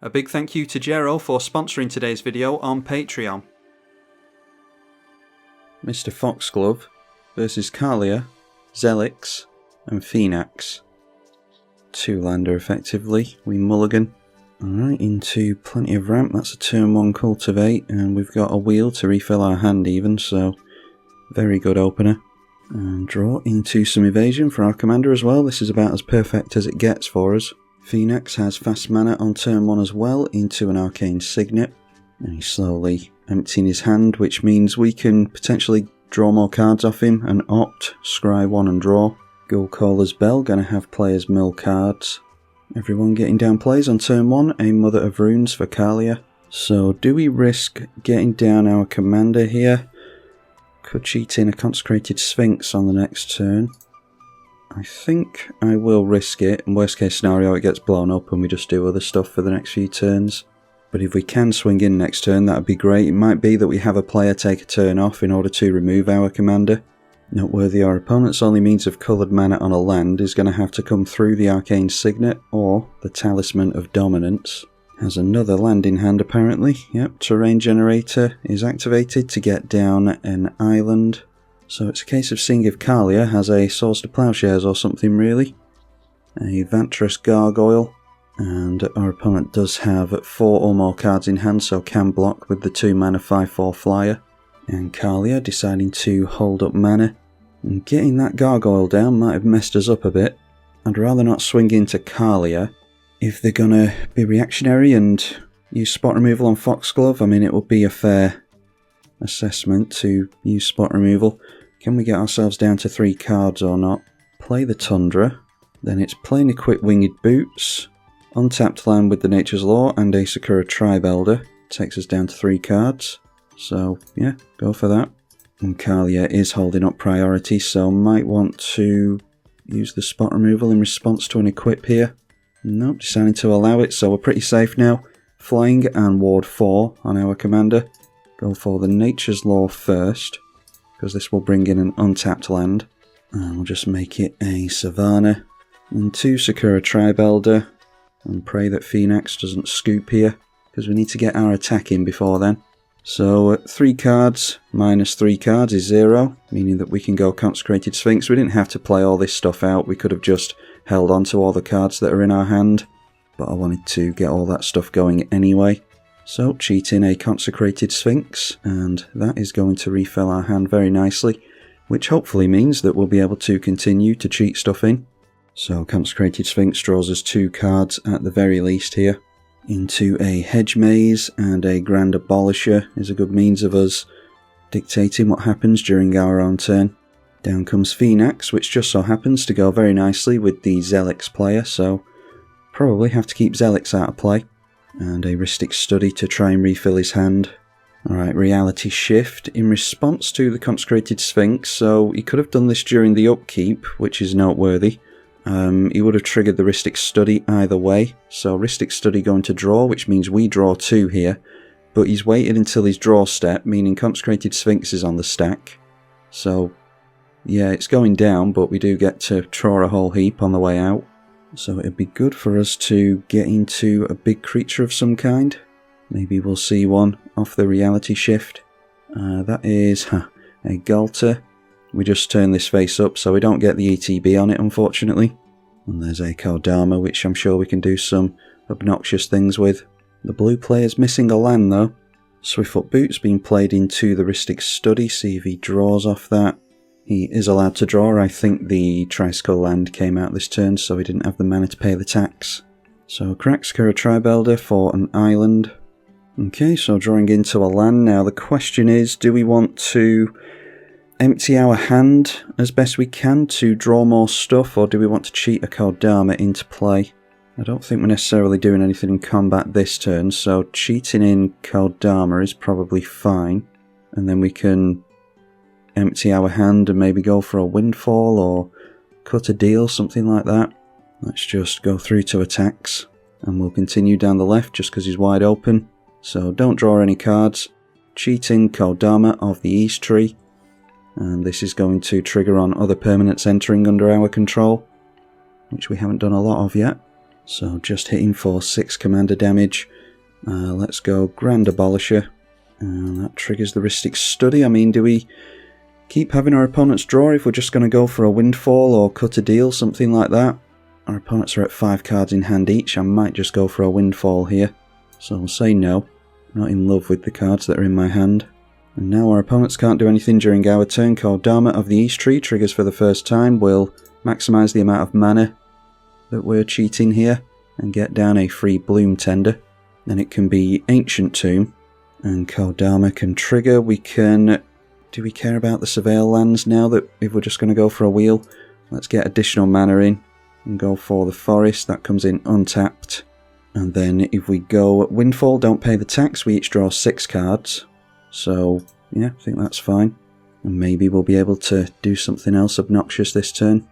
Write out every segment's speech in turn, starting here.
A big thank you to Jero for sponsoring today's video on Patreon. Mr. Foxglove versus Kalia, Zelix and Phoenix. 2-lander effectively, we mulligan. Alright, into plenty of ramp, that's a turn 1 cultivate, and we've got a wheel to refill our hand even, so very good opener. And draw into some evasion for our commander as well. This is about as perfect as it gets for us. Phoenix has fast mana on turn 1 as well, into an arcane signet. And he's slowly emptying his hand, which means we can potentially draw more cards off him and opt, scry 1 and draw. Gullcaller's Bell, gonna have players mill cards. Everyone getting down plays on turn 1, a Mother of Runes for Kalia. So do we risk getting down our commander here? Could cheat in a Consecrated Sphinx on the next turn. I think I will risk it. In worst case scenario it gets blown up and we just do other stuff for the next few turns. But if we can swing in next turn, that would be great. It might be that we have a player take a turn off in order to remove our commander. Noteworthy, our opponent's only means of coloured mana on a land is going to have to come through the Arcane Signet or the Talisman of Dominance. Has another land in hand apparently. Yep, Terrain Generator is activated to get down an island. So it's a case of seeing if Kalia has a Swords to Plowshares or something really. A Vantress Gargoyle. And our opponent does have 4 or more cards in hand, so can block with the 2 mana 5/4 flyer. And Kalia deciding to hold up mana. And getting that Gargoyle down might have messed us up a bit. I'd rather not swing into Kalia. If they're gonna be reactionary and use spot removal on Foxglove, I mean it would be a fair assessment to use spot removal. Can we get ourselves down to 3 cards or not? Play the Tundra. Then it's playing Equip Winged Boots. Untapped land with the Nature's Law and a Sakura Tribe Elder. Takes us down to 3 cards. So, yeah, go for that. And Kalia is holding up priority, so might want to use the spot removal in response to an equip here. Nope, deciding to allow it, so we're pretty safe now. Flying and Ward 4 on our commander. Go for the Nature's Law first, because this will bring in an untapped land. And we'll just make it a Savannah. And 2 Sakura Tribe Elder. And pray that Phoenix doesn't scoop here, because we need to get our attack in before then. So 3 cards minus 3 cards is 0, meaning that we can go Consecrated Sphinx. We didn't have to play all this stuff out, we could have just held on to all the cards that are in our hand, but I wanted to get all that stuff going anyway. So cheat in a Consecrated Sphinx, and that is going to refill our hand very nicely, which hopefully means that we'll be able to continue to cheat stuff in. So Consecrated Sphinx draws us 2 cards at the very least here. Into a Hedge Maze and a Grand Abolisher is a good means of us dictating what happens during our own turn. Down comes Phoenix, which just so happens to go very nicely with the Zelix player, so probably have to keep Zelix out of play. And a Rhystic Study to try and refill his hand. Alright, Reality Shift in response to the Consecrated Sphinx, so he could have done this during the upkeep, which is noteworthy. He would have triggered the Rhystic Study either way, so Rhystic Study going to draw, which means we draw 2 here, but he's waited until his draw step, meaning Consecrated Sphinx is on the stack. So, yeah, it's going down, but we do get to draw a whole heap on the way out. So it'd be good for us to get into a big creature of some kind. Maybe we'll see one off the Reality Shift. That is a Galter. We just turn this face up so we don't get the ETB on it, unfortunately. And there's a Kodama, which I'm sure we can do some obnoxious things with. The blue player's missing a land though. Swiftfoot Boots being played into the Rhystic Study, see if he draws off that. He is allowed to draw. I think the Tricycle land came out this turn, so he didn't have the mana to pay the tax. So Sakura Tribe Elder for an island. Okay, so drawing into a land now. The question is, do we want to empty our hand as best we can to draw more stuff, or do we want to cheat a Kodama into play? I don't think we're necessarily doing anything in combat this turn, so cheating in Kodama is probably fine. And then we can empty our hand and maybe go for a Windfall or cut a deal, something like that. Let's just go through to attacks, and we'll continue down the left just because he's wide open. So don't draw any cards. Cheating Kodama of the East Tree. And this is going to trigger on other permanents entering under our control, which we haven't done a lot of yet. So just hitting for 6 commander damage. Let's go Grand Abolisher. And that triggers the Rhystic Study. I mean, do we keep having our opponents draw if we're just going to go for a Windfall or cut a deal, something like that? Our opponents are at 5 cards in hand each. I might just go for a Windfall here. So I'll say no. I'm not in love with the cards that are in my hand. And now our opponents can't do anything during our turn. Kodama of the East Tree triggers for the first time. We'll maximise the amount of mana that we're cheating here and get down a free Bloom Tender. Then it can be Ancient Tomb. And Kodama can trigger. We can... Do we care about the Surveil lands now that if we're just going to go for a wheel? Let's get additional mana in and go for the Forest. That comes in untapped. And then if we go Windfall, don't pay the tax, we each draw 6 cards. So, yeah, I think that's fine. And maybe we'll be able to do something else obnoxious this turn.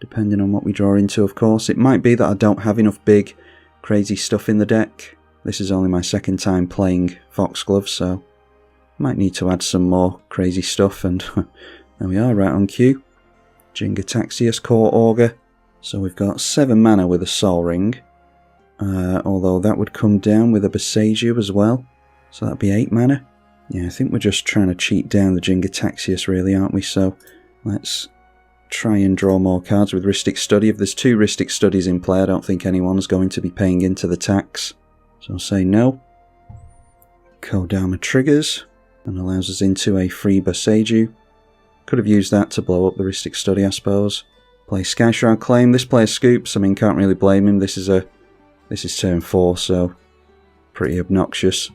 Depending on what we draw into, of course. It might be that I don't have enough big, crazy stuff in the deck. This is only my second time playing Foxglove, so might need to add some more crazy stuff. And there we are, right on cue. Jingataxius, Core Augur. So we've got 7 mana with a Sol Ring. Although that would come down with a Boseiju as well. So that'd be 8 mana. Yeah, I think we're just trying to cheat down the Jingataxius really, aren't we? So let's try and draw more cards with Rhystic Study. If there's 2 Rhystic Studies in play, I don't think anyone's going to be paying into the tax. So I'll say no. Kodama triggers and allows us into a free Boseiju. Could have used that to blow up the Rhystic Study, I suppose. Play Skyshroud Claim. This player scoops. I mean, can't really blame him. This is turn 4, so pretty obnoxious.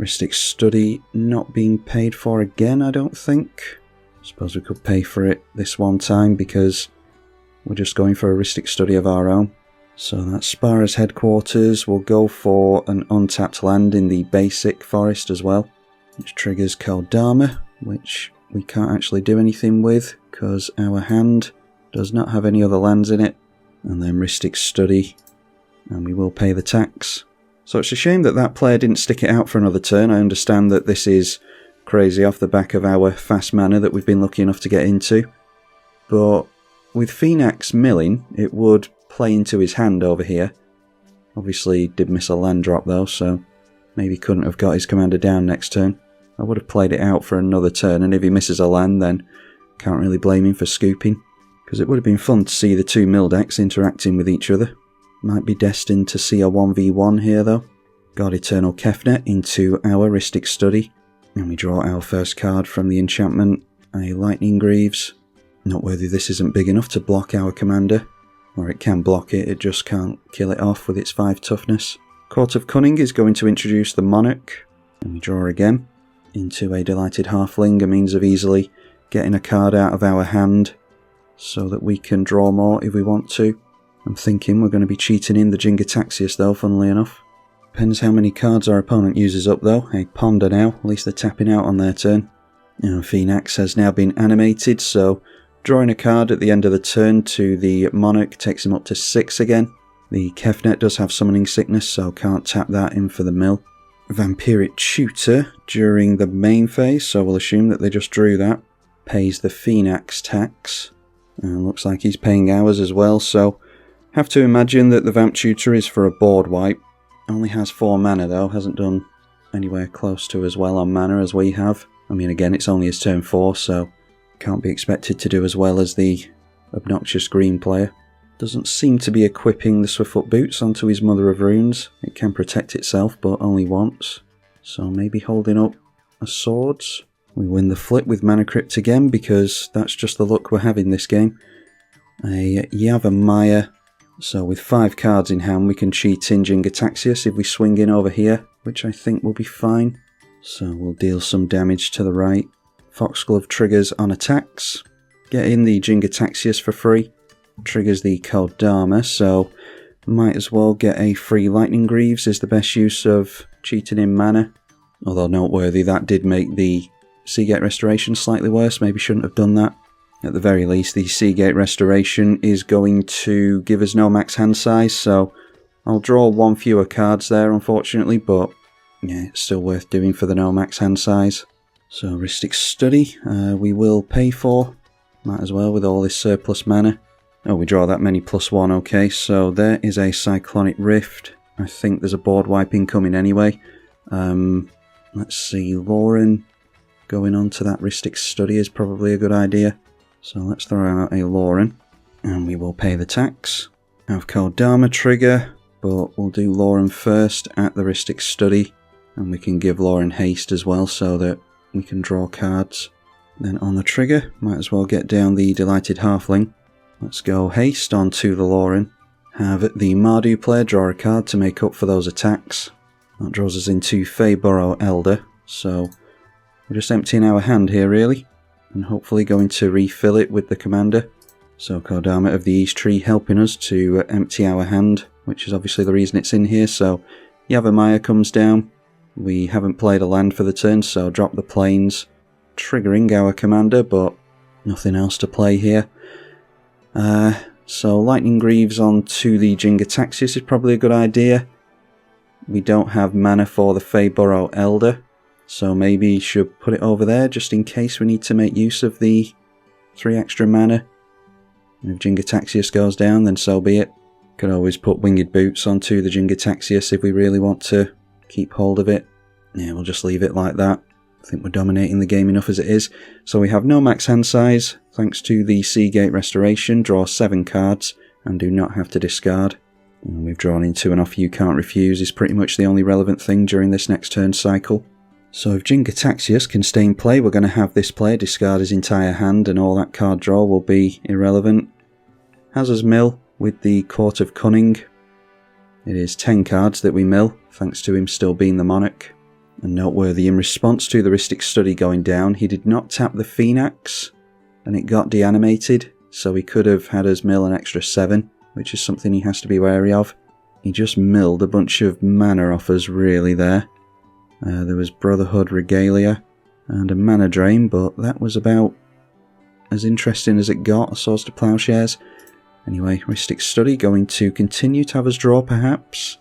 Rhystic Study not being paid for again, I don't think. Suppose we could pay for it this one time because we're just going for a Rhystic Study of our own. So that's Spara's Headquarters. We'll go for an untapped land in the basic forest as well, which triggers Kodama, which we can't actually do anything with because our hand does not have any other lands in it. And then Rhystic Study, and we will pay the tax. So it's a shame that that player didn't stick it out for another turn. I understand that this is crazy off the back of our fast mana that we've been lucky enough to get into. But with Phoenix milling, it would play into his hand over here. Obviously he did miss a land drop though, so maybe couldn't have got his commander down next turn. I would have played it out for another turn, and if he misses a land then can't really blame him for scooping. Because it would have been fun to see the 2 mill decks interacting with each other. Might be destined to see a 1v1 here though. God Eternal Kefnet into our Rhystic Study. And we draw our first card from the enchantment, a Lightning Greaves. Not worthy this isn't big enough to block our commander. Or it can block it, it just can't kill it off with its 5 toughness. Court of Cunning is going to introduce the Monarch. And we draw again into a Delighted Halfling, a means of easily getting a card out of our hand so that we can draw more if we want to. I'm thinking we're going to be cheating in the Jingataxius though, funnily enough. Depends how many cards our opponent uses up though. A Ponder now, at least they're tapping out on their turn. And Phoenix has now been animated, so drawing a card at the end of the turn to the Monarch takes him up to 6 again. The Kefnet does have Summoning Sickness, so can't tap that in for the mill. Vampiric Tutor during the main phase, so we'll assume that they just drew that. Pays the Phoenix tax. And looks like he's paying ours as well, so have to imagine that the Vamp Tutor is for a board wipe. Only has 4 mana though, hasn't done anywhere close to as well on mana as we have. I mean, again, it's only his turn 4, so can't be expected to do as well as the obnoxious green player. Doesn't seem to be equipping the Swiftfoot Boots onto his Mother of Runes. It can protect itself, but only once. So maybe holding up a Swords. We win the flip with Mana Crypt again, because that's just the luck we're having this game. A Yavimaya. So with 5 cards in hand, we can cheat in Jingataxius if we swing in over here, which I think will be fine. So we'll deal some damage to the right. Foxglove triggers on attacks. Get in the Jingataxius for free. Triggers the Kodama, so might as well get a free Lightning Greaves is the best use of cheating in mana. Although noteworthy, that did make the Seagate Restoration slightly worse, maybe shouldn't have done that. At the very least, the Seagate Restoration is going to give us no max hand size, so I'll draw 1 fewer cards there, unfortunately, but yeah, it's still worth doing for the no max hand size. So, Rhystic Study, we will pay for, might as well with all this surplus mana. Oh, we draw that many +1, okay, so there is a Cyclonic Rift. I think there's a board wipe incoming anyway. Let's see, Lauren going on to that Rhystic Study is probably a good idea. So let's throw out a Lauren, and we will pay the tax. Have Kodama trigger, but we'll do Lauren first at the Rhystic Study, and we can give Lauren haste as well so that we can draw cards. Then on the trigger, might as well get down the Delighted Halfling. Let's go haste onto the Lauren. Have the Mardu player draw a card to make up for those attacks. That draws us into Foxglove Elder, so we're just emptying our hand here really, and hopefully going to refill it with the commander. So Kodama of the East Tree helping us to empty our hand, which is obviously the reason it's in here. So Yavimaya comes down. We haven't played a land for the turn, so drop the plains, triggering our commander, but nothing else to play here. So Lightning Greaves onto the Jingataxius is probably a good idea. We don't have mana for the Foxglove Elder, so maybe you should put it over there just in case we need to make use of the 3 extra mana. And if Jingataxius goes down, then so be it. Could always put Winged Boots onto the Jingataxius if we really want to keep hold of it. Yeah, we'll just leave it like that. I think we're dominating the game enough as it is. So we have no max hand size, thanks to the Seagate Restoration. Draw 7 cards and do not have to discard. And we've drawn into an offer you can't refuse is pretty much the only relevant thing during this next turn cycle. So if Jingataxius can stay in play, we're going to have this player discard his entire hand and all that card draw will be irrelevant. Hazard's Mill with the Court of Cunning. It is 10 cards that we mill, thanks to him still being the Monarch. And noteworthy, in response to the Rhystic Study going down, he did not tap the Phoenix, and it got deanimated, so he could have had us mill an extra 7, which is something he has to be wary of. He just milled a bunch of mana offers really there. There was Brotherhood Regalia and a Mana Drain, but that was about as interesting as it got, a Swords to Plowshares. Anyway, Rhystic Study going to continue to have us draw perhaps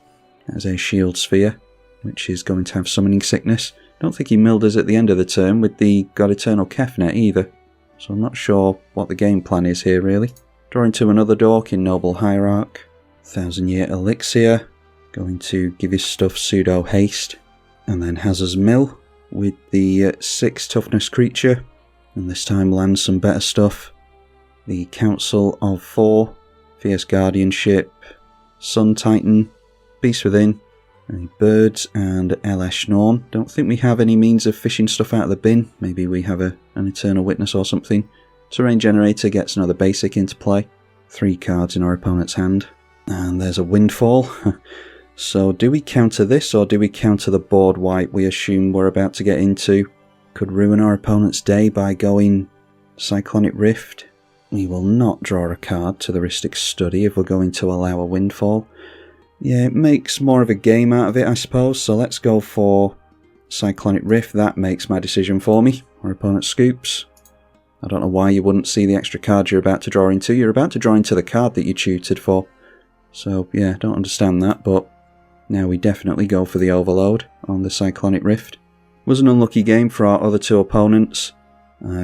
as a Shield Sphere, which is going to have Summoning Sickness. Don't think he milled us at the end of the turn with the God Eternal Kefnet either, so I'm not sure what the game plan is here really. Drawing to another Dork in Noble Hierarch. 1000 Year Elixir, going to give his stuff pseudo haste. And then Hazard's Mill with the 6 toughness creature, and this time lands some better stuff. The Council of 4, Fierce Guardianship, Sun Titan, Beast Within, Birds and LS Norn. Don't think we have any means of fishing stuff out of the bin. Maybe we have an Eternal Witness or something. Terrain Generator gets another basic into play. 3 cards in our opponent's hand. And there's a Windfall. So do we counter this or do we counter the board wipe we assume we're about to get into? Could ruin our opponent's day by going Cyclonic Rift. We will not draw a card to the Rhystic Study if we're going to allow a Windfall. Yeah, it makes more of a game out of it, I suppose, so let's go for Cyclonic Rift. That makes my decision for me. Our opponent scoops. I don't know why you wouldn't see the extra card you're about to draw into. You're about to draw into the card that you tutored for. So, yeah, don't understand that, but now we definitely go for the Overload on the Cyclonic Rift. Was an unlucky game for our other 2 opponents.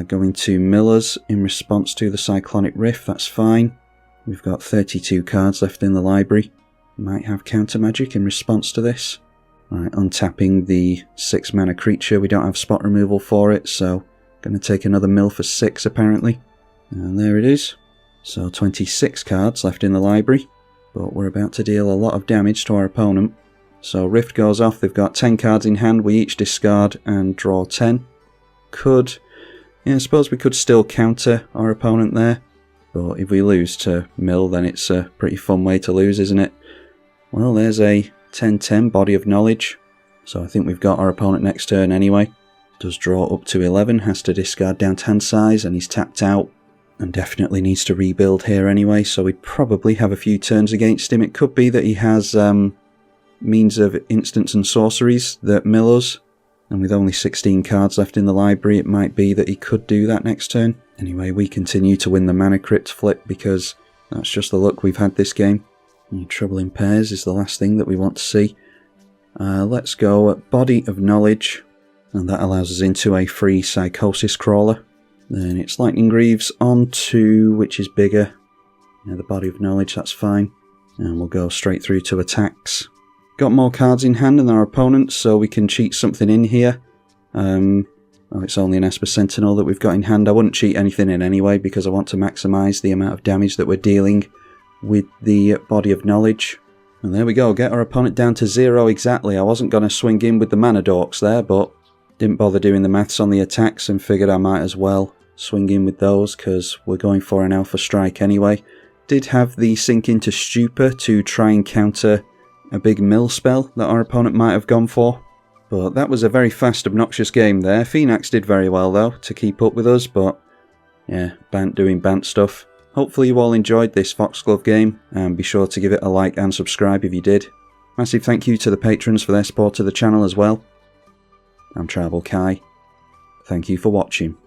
Going to Millers in response to the Cyclonic Rift, that's fine. We've got 32 cards left in the library. Might have counter magic in response to this. Alright, untapping the 6 mana creature. We don't have spot removal for it, so going to take another mill for 6 apparently. And there it is. So 26 cards left in the library, but we're about to deal a lot of damage to our opponent. So Rift goes off, they've got 10 cards in hand, we each discard and draw 10. I suppose we could still counter our opponent there, but if we lose to mill then it's a pretty fun way to lose, isn't it? Well, there's a 10-10 Body of Knowledge, so I think we've got our opponent next turn anyway. Does draw up to 11, has to discard down to hand size, and he's tapped out. And definitely needs to rebuild here anyway, so we'd probably have a few turns against him. It could be that he has means of instants and sorceries that mill us, and with only 16 cards left in the library, it might be that he could do that next turn. Anyway, we continue to win the Mana Crypt flip because that's just the luck we've had this game. Trouble in Pairs is the last thing that we want to see. Let's go at Body of Knowledge, and that allows us into a free Psychosis Crawler. Then it's Lightning Greaves on 2, which is bigger. Yeah, the body of knowledge, that's fine. And we'll go straight through to attacks. Got more cards in hand than our opponents, so we can cheat something in here. Well, it's only an Esper Sentinel that we've got in hand. I wouldn't cheat anything in anyway, because I want to maximise the amount of damage that we're dealing with the body of knowledge. And there we go, get our opponent down to 0 exactly. I wasn't going to swing in with the mana dorks there, but didn't bother doing the maths on the attacks and figured I might as well swing in with those, because we're going for an Alpha Strike anyway. Did have the Sink into Stupor to try and counter a big mill spell that our opponent might have gone for. But that was a very fast, obnoxious game there. Phoenix did very well though to keep up with us, but yeah, doing Bant stuff. Hopefully you all enjoyed this Foxglove game, and be sure to give it a like and subscribe if you did. Massive thank you to the patrons for their support of the channel as well. I'm tribalkai. Thank you for watching.